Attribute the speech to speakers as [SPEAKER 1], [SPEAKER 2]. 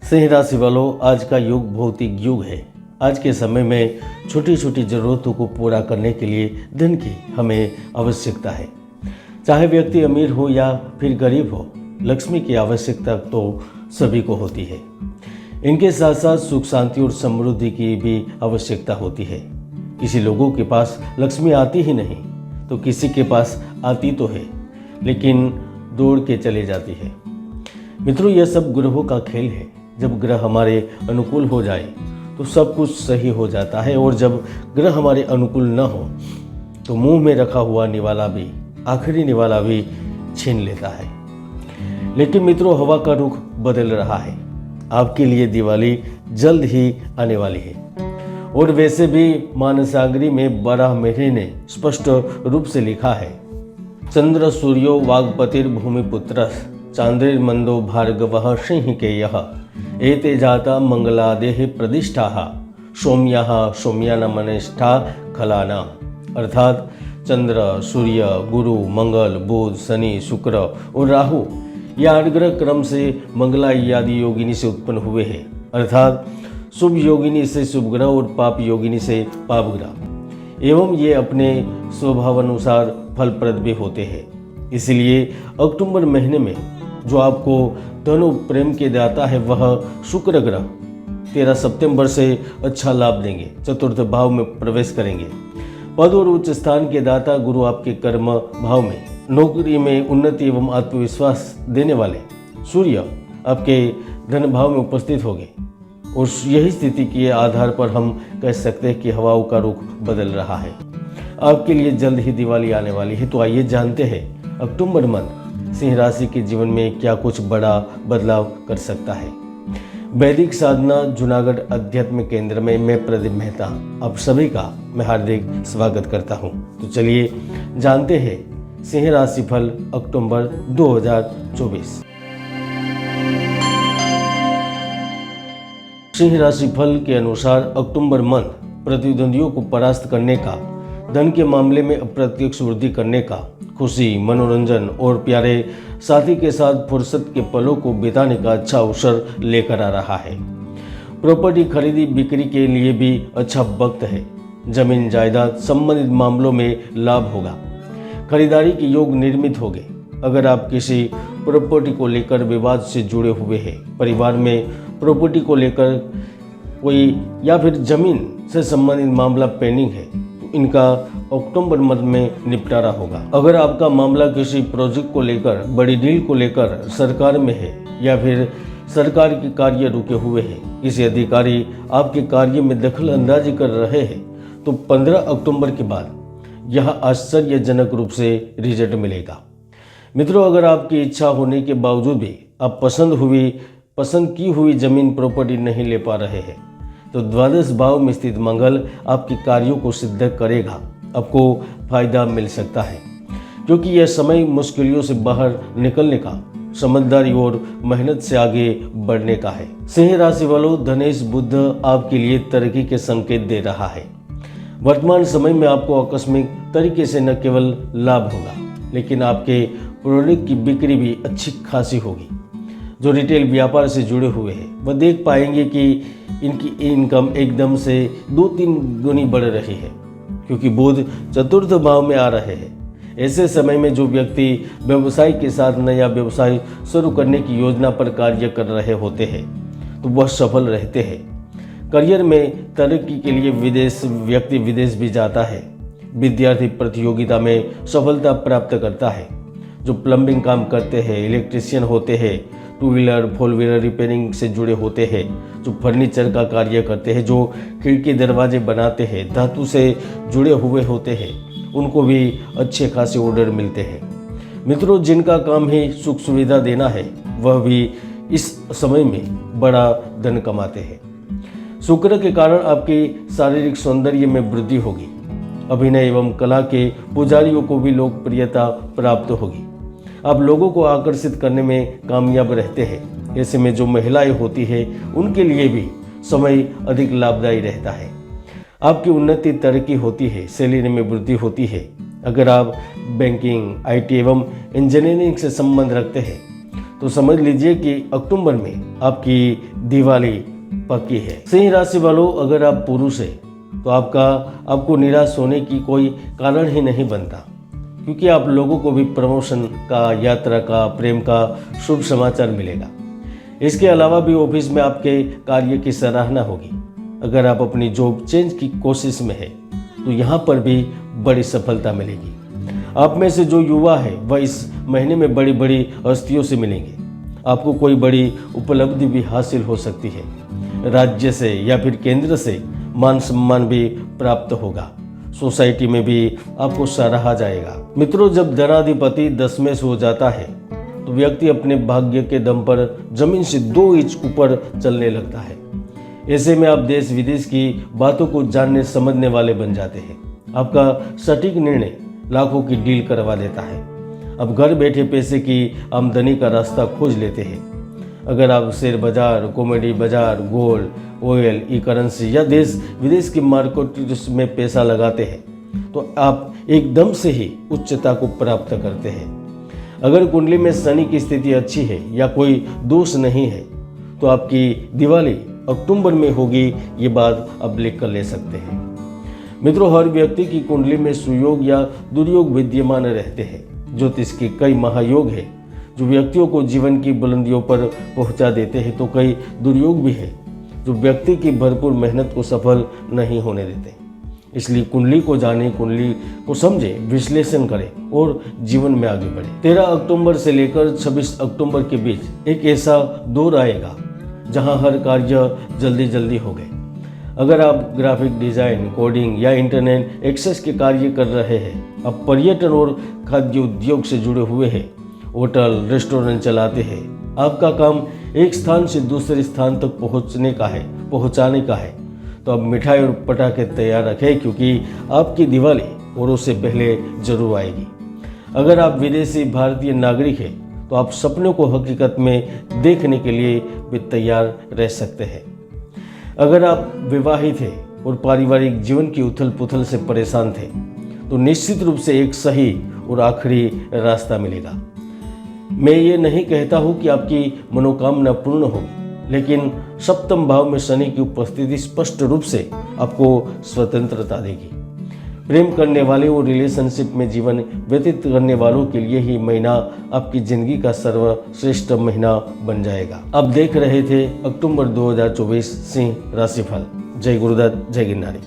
[SPEAKER 1] सिंह राशि वालों, आज का युग भौतिक युग है। आज के समय में छोटी छोटी ज़रूरतों को पूरा करने के लिए धन की हमें आवश्यकता है। चाहे व्यक्ति अमीर हो या फिर गरीब हो, लक्ष्मी की आवश्यकता तो सभी को होती है। इनके साथ साथ सुख शांति और समृद्धि की भी आवश्यकता होती है। किसी लोगों के पास लक्ष्मी आती ही नहीं तो किसी के पास आती तो है, लेकिन दौड़ के चले जाती है। मित्रों, यह सब ग्रहों का खेल है। जब ग्रह हमारे अनुकूल हो जाए तो सब कुछ सही हो जाता है, और जब ग्रह हमारे अनुकूल न हो तो मुंह में रखा हुआ निवाला भी, आखिरी निवाला भी छीन लेता है। लेकिन मित्रों, हवा का रुख बदल रहा है। आपके लिए दिवाली जल्द ही आने वाली है, और वैसे भी मानसागरी में 12 महीने ने स्पष्ट रूप से लिखा है, चंद्र सूर्यो वाग्पतिर भूमिपुत्रः चांद्रिर्मंदो भार्गवः सिंह के यह एते जाता मंगलादेह प्रतिष्ठा सौम्या सौम्यानमनिष्ठा खलाना। अर्थात चंद्र, सूर्य, गुरु, मंगल, बुध, शनि, शुक्र और राहु, यह 8 ग्रह क्रम से मंगला आदि योगिनी से उत्पन्न हुए हैं। अर्थात शुभ योगिनी से शुभ ग्रह और पाप योगिनी से पाप ग्रह, एवं ये अपने स्वभावानुसार फलप्रद भी होते हैं। इसलिए अक्टूबर महीने में जो आपको धन और प्रेम के दाता है, वह शुक्र ग्रह 13 सितंबर से अच्छा लाभ देंगे, चतुर्थ भाव में प्रवेश करेंगे। पद और उच्च स्थान के दाता गुरु आपके कर्म भाव में, नौकरी में उन्नति एवं आत्मविश्वास देने वाले सूर्य आपके धन भाव में उपस्थित होंगे, और यही स्थिति के आधार पर हम कह सकते हैं कि हवाओं का रुख बदल रहा है। आपके लिए जल्द ही दिवाली आने वाली है। तो आइए जानते हैं अक्टूबर मंथ सिंह राशि के जीवन में क्या कुछ बड़ा बदलाव कर सकता है। वैदिक साधना जूनागढ़ अध्यात्म केंद्र में मैं प्रदीप मेहता आप सभी का मैं हार्दिक स्वागत करता हूं। तो चलिए जानते हैं सिंह राशि फल अक्टूबर 2024। सिंह राशि फल के अनुसार अक्टूबर मंथ प्रतिद्वंदियों को परास्त करने का, धन के मामले में अप्रत्यक्ष वृद्धि करने का, खुशी, मनोरंजन और प्यारे साथी के साथ फुर्सत के पलों को बिताने का अच्छा अवसर लेकर आ रहा है। प्रॉपर्टी खरीदी बिक्री के लिए भी अच्छा वक्त है। जमीन जायदाद संबंधित मामलों में लाभ होगा। खरीदारी के योग निर्मित होंगे। अगर आप किसी प्रॉपर्टी को लेकर विवाद से जुड़े हुए हैं, परिवार में प्रॉपर्टी को लेकर कोई या फिर जमीन से संबंधित मामला पेंडिंग है, तो इनका अक्टूबर मंथ में निपटारा होगा। अगर आपका मामला किसी प्रोजेक्ट को लेकर, बड़ी डील को लेकर सरकार में है, या फिर सरकार के कार्य रुके हुए हैं, किसी अधिकारी आपके कार्य में दखल अंदाजी कर रहे हैं, तो 15 अक्टूबर के बाद यह आश्चर्यजनक रूप से रिजल्ट मिलेगा। मित्रों, अगर आपकी इच्छा होने के बावजूद भी आप पसंद की हुई जमीन प्रॉपर्टी नहीं ले पा रहे हैं, तो द्वादश भाव में स्थित मंगल आपके कार्यों को सिद्ध करेगा। आपको फायदा मिल सकता है, क्योंकि यह समय मुश्किलों से बाहर निकलने का, समझदारी और मेहनत से आगे बढ़ने का है। सिंह राशि वालों, धनेश बुध आपके लिए तरक्की के संकेत दे रहा है। वर्तमान समय में आपको आकस्मिक तरीके से न केवल लाभ होगा, लेकिन आपके प्रोडक्ट की बिक्री भी अच्छी खासी होगी। जो रिटेल व्यापार से जुड़े हुए हैं, वह देख पाएंगे कि इनकी इनकम एकदम से 2-3 गुनी बढ़ रही है, क्योंकि बुध चतुर्थ भाव में आ रहे हैं। ऐसे समय में जो व्यक्ति व्यवसाय के साथ नया व्यवसाय शुरू करने की योजना पर कार्य कर रहे होते हैं, तो वह सफल रहते हैं। करियर में तरक्की के लिए व्यक्ति विदेश भी जाता है। विद्यार्थी प्रतियोगिता में सफलता प्राप्त करता है। जो प्लम्बिंग काम करते हैं, इलेक्ट्रीशियन होते हैं, 2 व्हीलर 4 व्हीलर रिपेयरिंग से जुड़े होते हैं, जो फर्नीचर का कार्य करते हैं, जो खिड़की दरवाजे बनाते हैं, धातु से जुड़े हुए होते हैं, उनको भी अच्छे खासे ऑर्डर मिलते हैं। मित्रों, जिनका काम ही सुख सुविधा देना है, वह भी इस समय में बड़ा धन कमाते हैं। शुक्र के कारण आपकी शारीरिक सौंदर्य में वृद्धि होगी। अभिनय एवं कला के पुजारियों को भी लोकप्रियता प्राप्त होगी। आप लोगों को आकर्षित करने में कामयाब रहते हैं। ऐसे में जो महिलाएं होती हैं, उनके लिए भी समय अधिक लाभदायी रहता है। आपकी उन्नति तरक्की होती है, सैलरी में वृद्धि होती है। अगर आप बैंकिंग, IT एवं इंजीनियरिंग से संबंध रखते हैं तो समझ लीजिए कि अक्टूबर में आपकी दिवाली पक्की है। सिंह राशि वालों, अगर आप पुरुष हैं तो आपको निराश होने की कोई कारण ही नहीं बनता, क्योंकि आप लोगों को भी प्रमोशन का, यात्रा का, प्रेम का शुभ समाचार मिलेगा। इसके अलावा भी ऑफिस में आपके कार्य की सराहना होगी। अगर आप अपनी जॉब चेंज की कोशिश में है तो यहाँ पर भी बड़ी सफलता मिलेगी। आप में से जो युवा है वह इस महीने में बड़ी बड़ी हस्तियों से मिलेंगे। आपको कोई बड़ी उपलब्धि भी हासिल हो सकती है। राज्य से या फिर केंद्र से मान सम्मान भी प्राप्त होगा। सोसाइटी में भी आपको सराहा जाएगा। मित्रों, जब धनाधिपति दशमेश हो जाता है तो व्यक्ति अपने भाग्य के दम पर जमीन से 2 इंच ऊपर चलने लगता है। ऐसे में आप देश विदेश की बातों को जानने समझने वाले बन जाते हैं। आपका सटीक निर्णय लाखों की डील करवा देता है। अब घर बैठे पैसे की आमदनी का रास्ता खोज लेते हैं। अगर आप शेयर बाजार, कॉमोडिटी बाजार, गोल्ड, ऑयल, ई करेंसी या देश विदेश की मार्केट में पैसा लगाते हैं तो आप एकदम से ही उच्चता को प्राप्त करते हैं। अगर कुंडली में शनि की स्थिति अच्छी है या कोई दोष नहीं है तो आपकी दिवाली अक्टूबर में होगी, ये बात आप लिख कर ले सकते हैं। मित्रों, हर व्यक्ति की कुंडली में सुयोग या दुर्योग विद्यमान रहते हैं। ज्योतिष के कई महायोग है जो व्यक्तियों को जीवन की बुलंदियों पर पहुंचा देते हैं, तो कई दुर्योग भी है जो व्यक्ति की भरपूर मेहनत को सफल नहीं होने देते। इसलिए कुंडली को जाने, कुंडली को समझे, विश्लेषण करें और जीवन में आगे बढ़े। 13 अक्टूबर से लेकर 26 अक्टूबर के बीच एक ऐसा दौर आएगा जहां हर कार्य जल्दी जल्दी हो गए। अगर आप ग्राफिक डिजाइन, कोडिंग या इंटरनेट एक्सेस के कार्य कर रहे हैं, अब पर्यटन और खाद्य उद्योग से जुड़े हुए हैं, होटल, रेस्टोरेंट चलाते हैं, आपका काम एक स्थान से दूसरे स्थान तक पहुंचाने का है, तो अब मिठाई और पटाखे तैयार रखें, क्योंकि आपकी दिवाली औरों से पहले जरूर आएगी। अगर आप विदेशी भारतीय नागरिक हैं तो आप सपनों को हकीकत में देखने के लिए भी तैयार रह सकते हैं। अगर आप विवाहित हैं और पारिवारिक जीवन की उथल पुथल से परेशान थे तो निश्चित रूप से एक सही और आखिरी रास्ता मिलेगा। मैं ये नहीं कहता हूँ कि आपकी मनोकामना पूर्ण होगी, लेकिन सप्तम भाव में शनि की उपस्थिति स्पष्ट रूप से आपको स्वतंत्रता देगी। प्रेम करने वाले और रिलेशनशिप में जीवन व्यतीत करने वालों के लिए ही महीना आपकी जिंदगी का सर्वश्रेष्ठ महीना बन जाएगा। आप देख रहे थे अक्टूबर 2024 सिंह राशिफल। जय गुरुदत्त, जय गिरनारी।